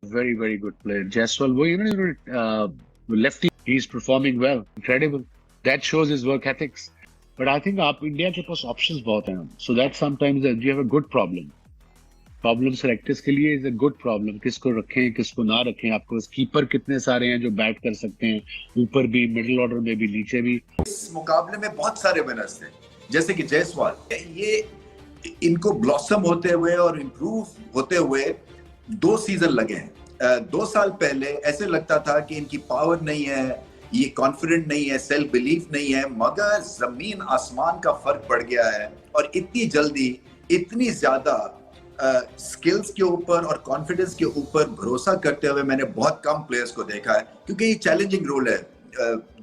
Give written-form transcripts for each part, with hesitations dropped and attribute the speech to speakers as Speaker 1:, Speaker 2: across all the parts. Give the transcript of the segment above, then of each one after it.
Speaker 1: Very, very good player. Jaiswal, वो lefty, he's performing well, incredible. That shows his work ethics. But I think आप India के पास options बहुत हैं. So that sometimes you have a good problem. Problem selectors के लिए is a good problem, किसको रखें किसको ना रखें। आपके पास कीपर कितने सारे हैं जो बैट कर सकते हैं, ऊपर भी, मिडिल ऑर्डर में भी, नीचे भी।
Speaker 2: इस मुकाबले में बहुत सारे विनर्स थे, जैसे कि जायसवाल, ये इनको ब्लॉसम होते हुए और इम्प्रूव होते हुए 2 सीजन लगे हैं। 2 साल पहले ऐसे लगता था कि इनकी पावर नहीं है, ये कॉन्फिडेंट नहीं है, सेल्फ बिलीफ नहीं है, मगर जमीन आसमान का फर्क पड़ गया है। और इतनी जल्दी इतनी ज्यादा स्किल्स के ऊपर और कॉन्फिडेंस के ऊपर भरोसा करते हुए मैंने बहुत कम प्लेयर्स को देखा है, क्योंकि ये चैलेंजिंग रोल है।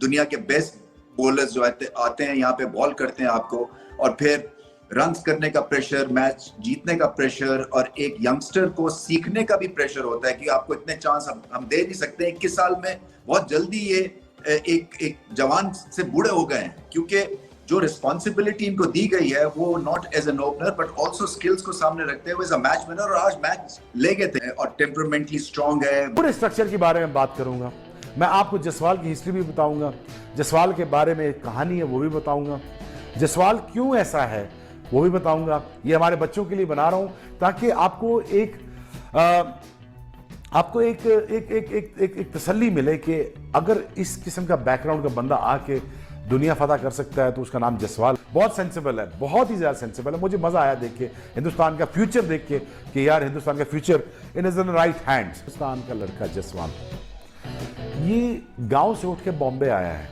Speaker 2: दुनिया के बेस्ट बॉलर्स जो आते हैं यहाँ पे बॉल करते हैं आपको, और फिर रन्स करने का प्रेशर, मैच जीतने का प्रेशर, और एक यंगस्टर को सीखने का भी प्रेशर होता है कि आपको इतने चांस हम दे नहीं सकते। 21 साल में बहुत जल्दी ये एक जवान से बूढ़े हो गए हैं, क्योंकि जो रिस्पॉन्सिबिलिटी इनको दी गई है वो not as an opener but also skills को सामने रखते हुए एज अ मैच विनर, और आज मैच ले गए थे। और टेम्परामेंटली स्ट्रांग है।
Speaker 3: पूरे स्ट्रक्चर के बारे में बात करूंगा मैं, आपको जायसवाल की हिस्ट्री भी बताऊंगा, जायसवाल के बारे में एक कहानी है वो भी बताऊंगा, जायसवाल क्यों ऐसा है वो भी बताऊंगा। ये हमारे बच्चों के लिए बना रहा हूं ताकि आपको एक तसल्ली मिले कि अगर इस किस्म का बैकग्राउंड का बंदा आके दुनिया फतह कर सकता है तो उसका नाम जायसवाल। बहुत सेंसिबल है, बहुत ही ज्यादा सेंसिबल है। मुझे मजा आया देख के, हिंदुस्तान का फ्यूचर देख के कि यार हिंदुस्तान का future in is in right hands. Hindustan का लड़का जायसवाल ये गांव से उठ के बॉम्बे आया है।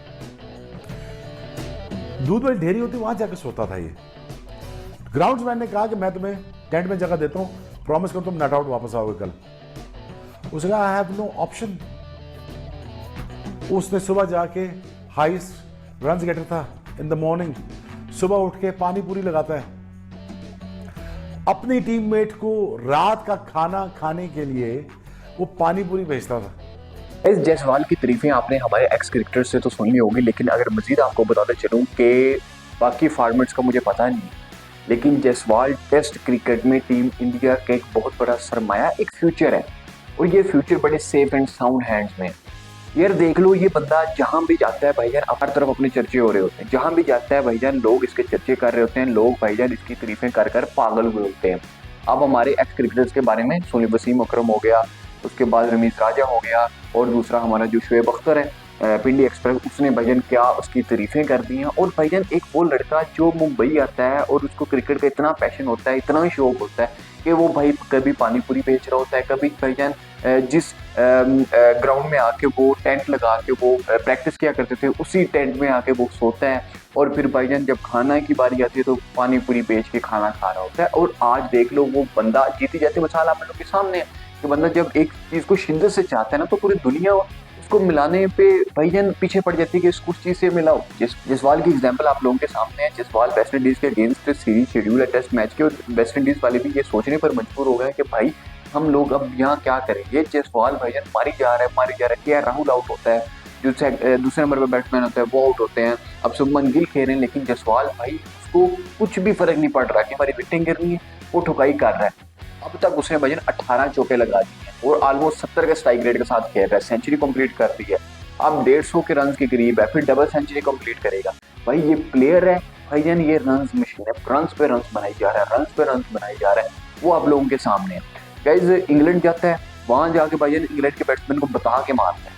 Speaker 3: दूध वाली ढेरी होती वहां जाकर सोता था ये। ग्राउंड्समैन ने कहा कि मैं तुम्हें टेंट में जगह देता हूं, प्रॉमिस करो तुम नॉट आउट वापस आओगे कल। उसने कहा आई हैव नो ऑप्शन। उसने सुबह जाके हाईएस्ट रन्स गेटर था इन द मॉर्निंग, सुबह उठ के पानी पूरी लगाता है, अपनी टीममेट को रात का खाना खाने के लिए वो पानी पूरी भेजता था।
Speaker 4: इस जायसवाल की तारीफें आपने हमारे एक्स क्रिकेटर से तो सुन ली होगी, लेकिन अगर मजीद आपको बताते चलूं कि बाकी फॉर्मेट्स का मुझे पता नहीं, लेकिन जायसवाल टेस्ट क्रिकेट में टीम इंडिया का एक बहुत बड़ा सरमाया, एक फ्यूचर है, और ये फ्यूचर बड़े सेफ एंड साउंड हैंड्स में। यार देख लो, ये बंदा जहां भी जाता है भाईजान हर तरफ अपने चर्चे हो रहे होते हैं, जहां भी जाता है भाईजान लोग इसके चर्चे कर रहे होते हैं, लोग भाईजान इसकी तारीफें कर कर पागल हुए होते हैं। अब हमारे एक्स क्रिकेटर्स के बारे में सोनी वसीम अकरम हो गया, उसके बाद रमीज राजा हो गया, और दूसरा हमारा जो शुएब अख्तर है पिंडी एक्सप्रेस, उसने भाईजान क्या उसकी तारीफें कर दी हैं। और भाईजान एक वो लड़का जो मुंबई आता है और उसको क्रिकेट का इतना पैशन होता है, इतना शौक होता है कि वो भाई कभी पानी पूरी बेच रहा होता है, कभी भाईजान जिस ग्राउंड में आके वो टेंट लगा के वो प्रैक्टिस किया करते थे उसी टेंट में आके वो सोता है, और फिर भाईजान जब खाना की बारी आती है तो पानी पूरी बेच के खाना खा रहा होता है। और आज देख लो वो बंदा जीती जाती मिसाल आप लोगों के सामने है कि बंदा जब एक चीज को शिद्दत से चाहता है ना तो पूरी दुनिया उसको मिलाने पे भाईजान पीछे पड़ जाती है कि इसको उस चीज से मिलाओ। जायसवाल की एग्जांपल आप लोगों के सामने है। जायसवाल वेस्ट इंडीज के अगेंस्ट सीरीज शेड्यूल है टेस्ट मैच के, और वेस्ट इंडीज वाले भी ये सोचने पर मजबूर हो गए कि भाई हम लोग अब यहाँ क्या करें। ये जायसवाल भाईजान मारी जा रहा है, क्या राहुल आउट होता है, जो दूसरे नंबर पे बैट्समैन होता है वो आउट होते हैं, अब शुभमन गिल खेल रहे हैं, लेकिन जायसवाल भाई उसको कुछ भी फर्क नहीं पड़ रहा कि हमारी विकेटें गिर रही है, वो ठुकाई कर रहा है। अब तक उसने भाईजान 18 चौके लगा दिए हैं और ऑलमोस्ट 70 के स्ट्राइक रेट के साथ खेल रहा है, सेंचुरी कंप्लीट कर दी है, अब 150 के रन के करीब है, फिर डबल सेंचुरी कंप्लीट करेगा। भाई ये प्लेयर है भाईजान, ये रन्स मशीन है, रन्स पे रन्स बनाई जा रहा है, रन्स पे रन्स बनाई जा रहा है, वो आप लोगों के सामने है। गाइस इंग्लैंड जाता है, वहां जाके भाईजान इंग्लैंड के बैट्समैन को बता के मारता है,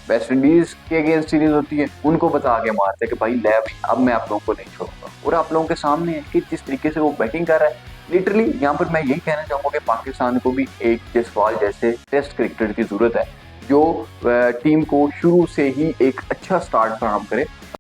Speaker 4: वेस्ट इंडीज के अगेंस्ट सीरीज होती है उनको बता के मारता है कि भाई ले अब मैं आप लोगों को नहीं छोड़ूंगा। और आप लोगों के सामने है कि जिस तरीके से वो बैटिंग कर रहा है, लिटरली यहाँ पर मैं यही कहना चाहूंगा कि पाकिस्तान को भी एक जायसवाल जैसे टेस्ट क्रिकेटर की जरूरत है जो टीम को शुरू से ही एक अच्छा स्टार्ट फराहम करे।